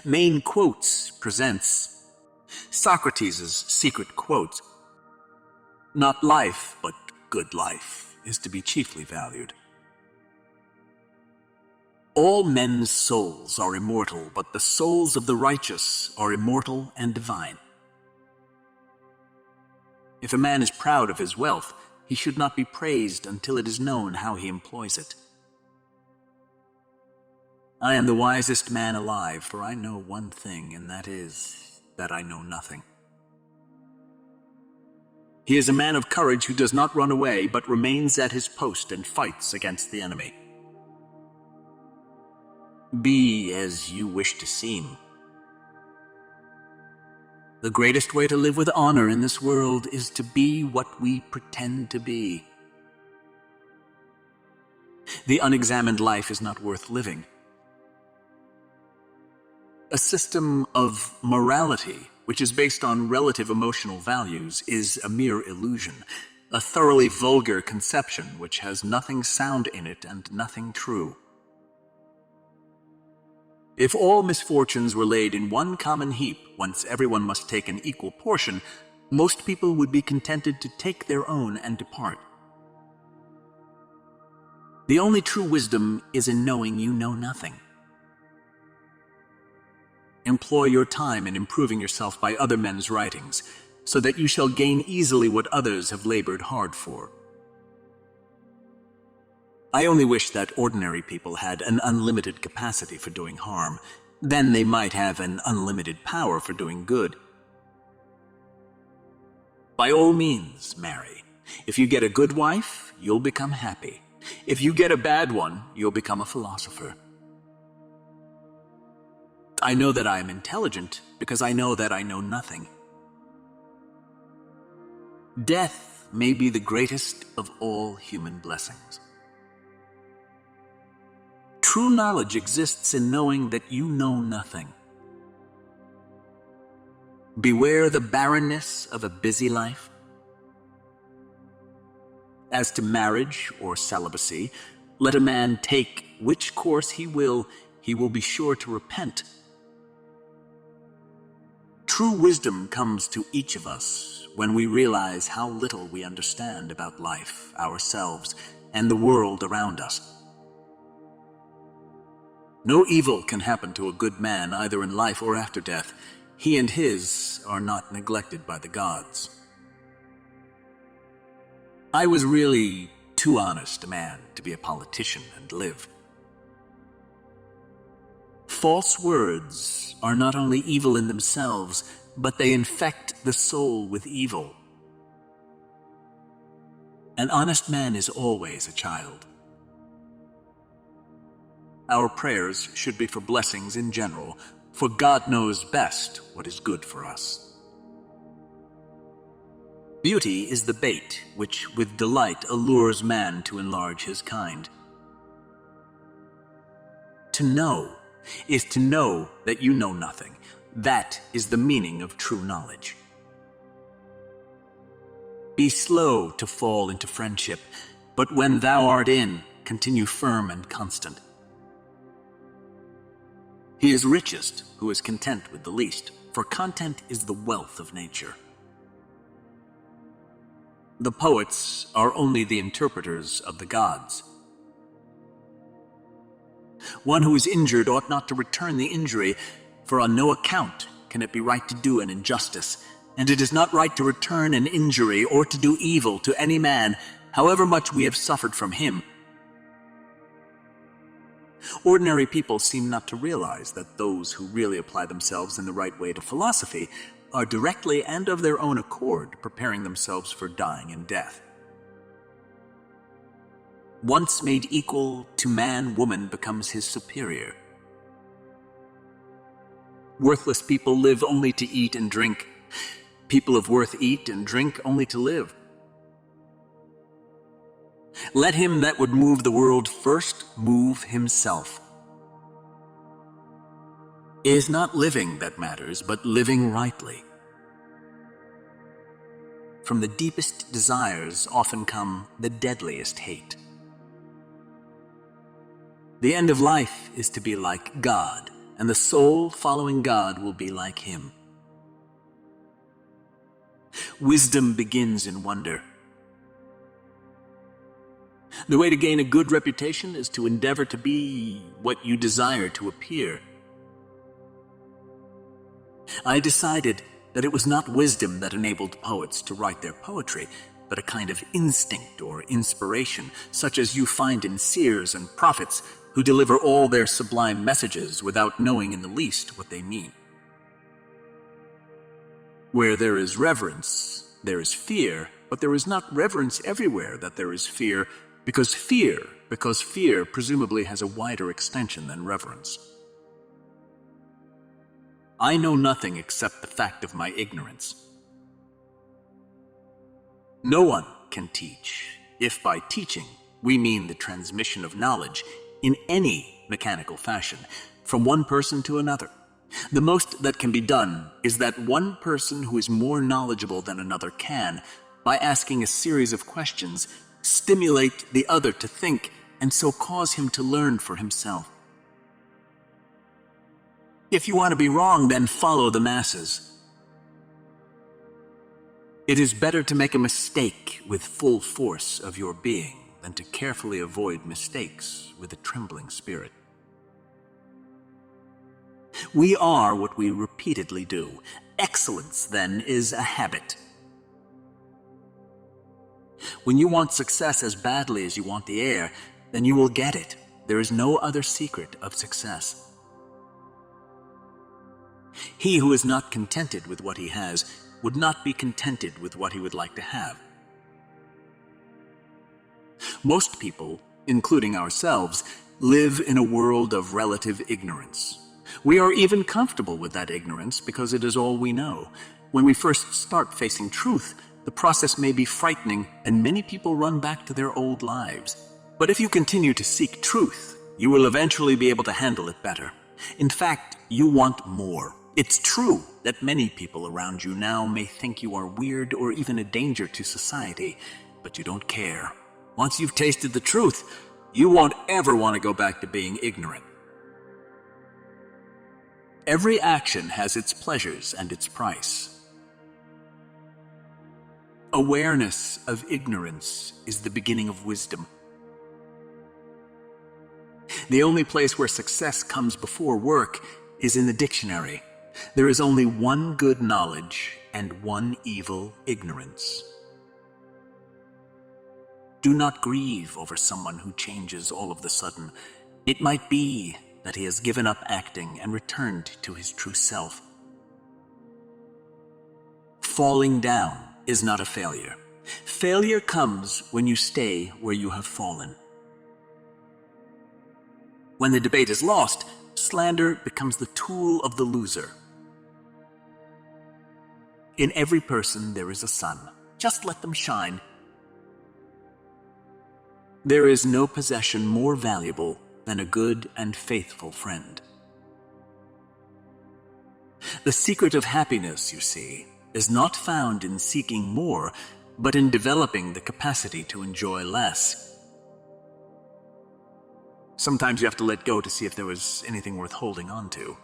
Main Quotes presents Socrates' secret quote: "Not life, but good life, is to be chiefly valued. All men's souls are immortal, but the souls of the righteous are immortal and divine. If a man is proud of his wealth, he should not be praised until it is known how he employs it. I am the wisest man alive, for I know one thing, and that is that I know nothing. He is a man of courage who does not run away, but remains at his post and fights against the enemy. Be as you wish to seem. The greatest way to live with honor in this world is to be what we pretend to be. The unexamined life is not worth living. A system of morality, which is based on relative emotional values, is a mere illusion, a thoroughly vulgar conception which has nothing sound in it and nothing true. If all misfortunes were laid in one common heap, whence everyone must take an equal portion, most people would be contented to take their own and depart. The only true wisdom is in knowing you know nothing. Employ your time in improving yourself by other men's writings, so that you shall gain easily what others have labored hard for. I only wish that ordinary people had an unlimited capacity for doing harm. Then they might have an unlimited power for doing good. By all means, marry. If you get a good wife, you'll become happy. If you get a bad one, you'll become a philosopher. I know that I am intelligent because I know that I know nothing. Death may be the greatest of all human blessings. True knowledge exists in knowing that you know nothing. Beware the barrenness of a busy life. As to marriage or celibacy, let a man take which course he will be sure to repent. True wisdom comes to each of us when we realize how little we understand about life, ourselves, and the world around us. No evil can happen to a good man, either in life or after death. He and his are not neglected by the gods. I was really too honest a man to be a politician and live. False words are not only evil in themselves, but they infect the soul with evil. An honest man is always a child. Our prayers should be for blessings in general, for God knows best what is good for us. Beauty is the bait which with delight allures man to enlarge his kind. To know is to know that you know nothing. That is the meaning of true knowledge. Be slow to fall into friendship, but when thou art in, continue firm and constant. He is richest who is content with the least, for content is the wealth of nature. The poets are only the interpreters of the gods. One who is injured ought not to return the injury, for on no account can it be right to do an injustice, and it is not right to return an injury or to do evil to any man, however much we have suffered from him. Ordinary people seem not to realize that those who really apply themselves in the right way to philosophy are directly and of their own accord preparing themselves for dying and death. Once made equal to man, woman becomes his superior. Worthless people live only to eat and drink. People of worth eat and drink only to live. Let him that would move the world first move himself. It is not living that matters, but living rightly. From the deepest desires often come the deadliest hate. The end of life is to be like God, and the soul following God will be like him. Wisdom begins in wonder. The way to gain a good reputation is to endeavor to be what you desire to appear. I decided that it was not wisdom that enabled poets to write their poetry, but a kind of instinct or inspiration, such as you find in seers and prophets who deliver all their sublime messages without knowing in the least what they mean. Where there is reverence, there is fear, but there is not reverence everywhere that there is fear, because fear presumably has a wider extension than reverence. I know nothing except the fact of my ignorance. No one can teach, if by teaching we mean the transmission of knowledge in any mechanical fashion, from one person to another. The most that can be done is that one person who is more knowledgeable than another can, by asking a series of questions, stimulate the other to think, and so cause him to learn for himself. If you want to be wrong, then follow the masses. It is better to make a mistake with full force of your being than to carefully avoid mistakes with a trembling spirit. We are what we repeatedly do. Excellence, then, is a habit. When you want success as badly as you want the air, then you will get it. There is no other secret of success. He who is not contented with what he has would not be contented with what he would like to have. Most people, including ourselves, live in a world of relative ignorance. We are even comfortable with that ignorance because it is all we know. When we first start facing truth, the process may be frightening, and many people run back to their old lives. But if you continue to seek truth, you will eventually be able to handle it better. In fact, you want more. It's true that many people around you now may think you are weird or even a danger to society, but you don't care. Once you've tasted the truth, you won't ever want to go back to being ignorant. Every action has its pleasures and its price. Awareness of ignorance is the beginning of wisdom. The only place where success comes before work is in the dictionary. There is only one good knowledge and one evil ignorance. Do not grieve over someone who changes all of the sudden. It might be that he has given up acting and returned to his true self. Falling down is not a failure. Failure comes when you stay where you have fallen. When the debate is lost, slander becomes the tool of the loser. In every person there is a sun. Just let them shine. There is no possession more valuable than a good and faithful friend. The secret of happiness, you see, is not found in seeking more, but in developing the capacity to enjoy less. Sometimes you have to let go to see if there was anything worth holding on to.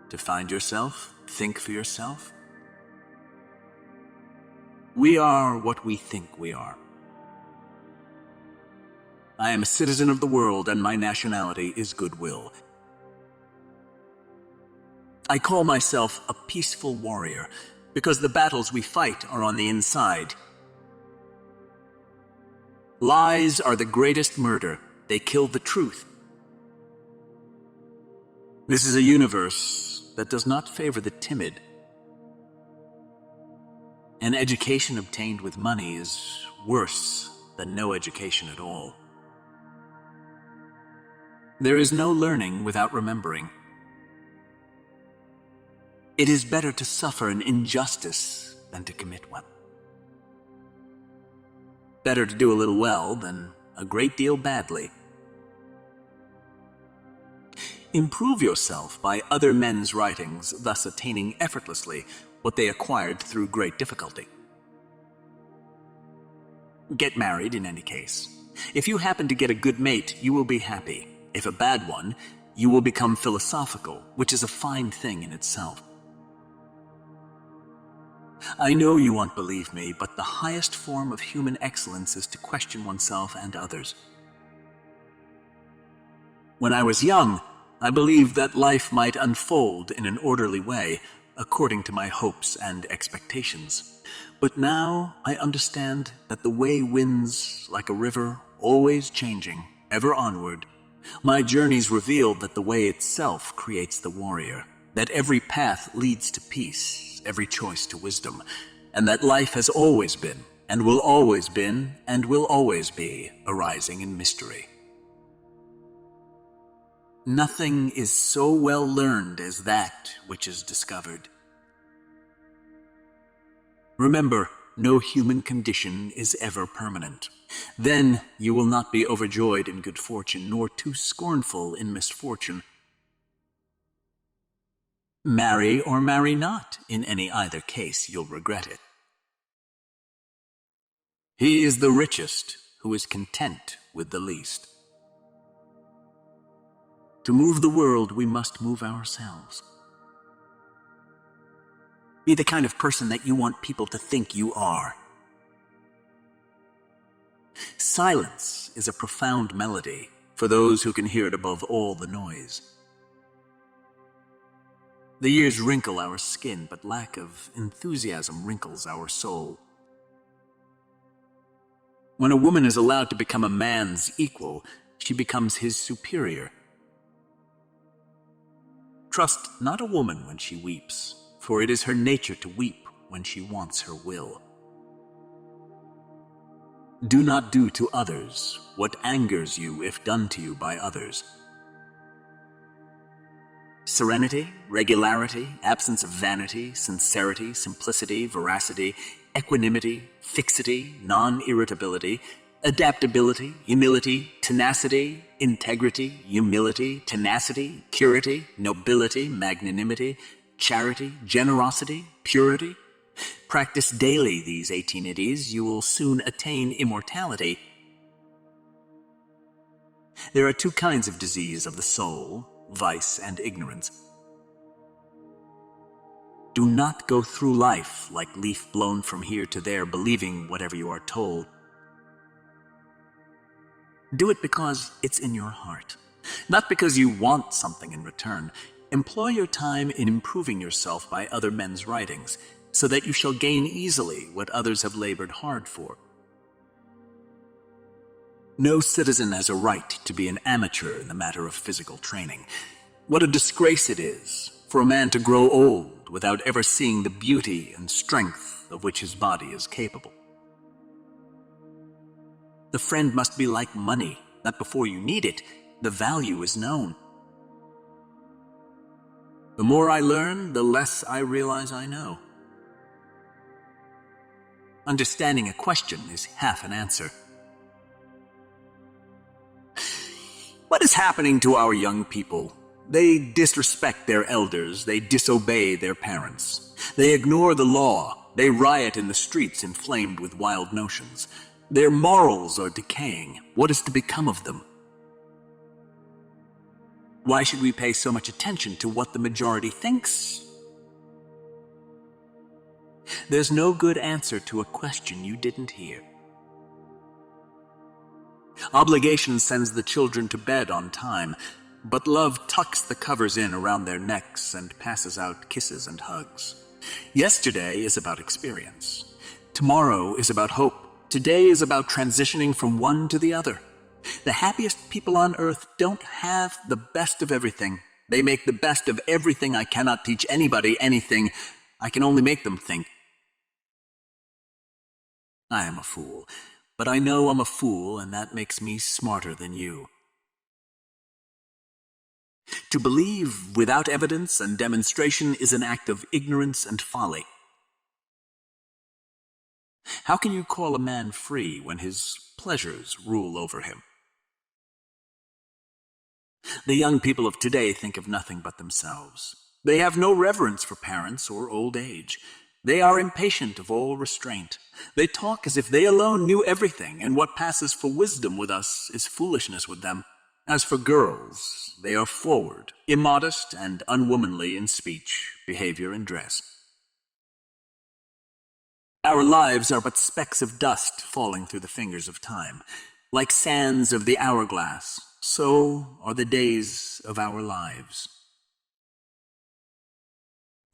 To find yourself, think for yourself. We are what we think we are. I am a citizen of the world, and my nationality is goodwill. I call myself a peaceful warrior because the battles we fight are on the inside. Lies are the greatest murder. They kill the truth. This is a universe that does not favor the timid. An education obtained with money is worse than no education at all. There is no learning without remembering. It is better to suffer an injustice than to commit one. Better to do a little well than a great deal badly. Improve yourself by other men's writings, thus attaining effortlessly what they acquired through great difficulty. Get married in any case. If you happen to get a good mate, you will be happy. If a bad one, You will become philosophical, which is a fine thing in itself. I know you won't believe me, but the highest form of human excellence is to question oneself and others. When I was young, I believed that life might unfold in an orderly way, according to my hopes and expectations. But now I understand that the way winds like a river, always changing, ever onward. My journeys revealed that the way itself creates the warrior, that every path leads to peace, every choice to wisdom, and that life has always been, and will always be, arising in mystery. Nothing is so well learned as that which is discovered. Remember, no human condition is ever permanent. Then you will not be overjoyed in good fortune, nor too scornful in misfortune. Marry or marry not, in any either case you'll regret it. He is the richest who is content with the least. To move the world, we must move ourselves. Be the kind of person that you want people to think you are. Silence is a profound melody for those who can hear it above all the noise. The years wrinkle our skin, but lack of enthusiasm wrinkles our soul. When a woman is allowed to become a man's equal, she becomes his superior. Trust not a woman when she weeps, for it is her nature to weep when she wants her will. Do not do to others what angers you if done to you by others. Serenity, regularity, absence of vanity, sincerity, simplicity, veracity, equanimity, fixity, non-irritability, adaptability, humility, tenacity, integrity, humility, tenacity, purity, nobility, magnanimity, charity, generosity, purity. Practice daily these 18 ities, you will soon attain immortality. There are two kinds of disease of the soul, vice and ignorance. Do not go through life like leaf blown from here to there, believing whatever you are told. Do it because it's in your heart, not because you want something in return. Employ your time in improving yourself by other men's writings, so that you shall gain easily what others have labored hard for. No citizen has a right to be an amateur in the matter of physical training. What a disgrace it is for a man to grow old without ever seeing the beauty and strength of which his body is capable. The friend must be like money, that before you need it, the value is known. The more I learn, the less I realize I know. Understanding a question is half an answer. What is happening to our young people? They disrespect their elders, they disobey their parents. They ignore the law, they riot in the streets inflamed with wild notions. Their morals are decaying. What is to become of them? Why should we pay so much attention to what the majority thinks? There's no good answer to a question you didn't hear. Obligation sends the children to bed on time, but love tucks the covers in around their necks and passes out kisses and hugs. Yesterday is about experience. Tomorrow is about hope. Today is about transitioning from one to the other. The happiest people on earth don't have the best of everything. They make the best of everything. I cannot teach anybody anything. I can only make them think. I am a fool, but I know I'm a fool, and that makes me smarter than you. To believe without evidence and demonstration is an act of ignorance and folly. How can you call a man free when his pleasures rule over him? The young people of today think of nothing but themselves. They have no reverence for parents or old age. They are impatient of all restraint. They talk as if they alone knew everything, and what passes for wisdom with us is foolishness with them. As for girls, they are forward, immodest, and unwomanly in speech, behavior, and dress. Our lives are but specks of dust falling through the fingers of time. Like sands of the hourglass, so are the days of our lives.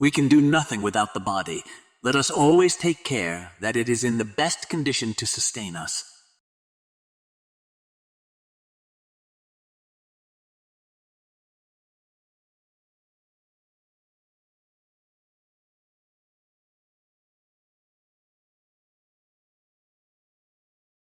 We can do nothing without the body. Let us always take care that it is in the best condition to sustain us.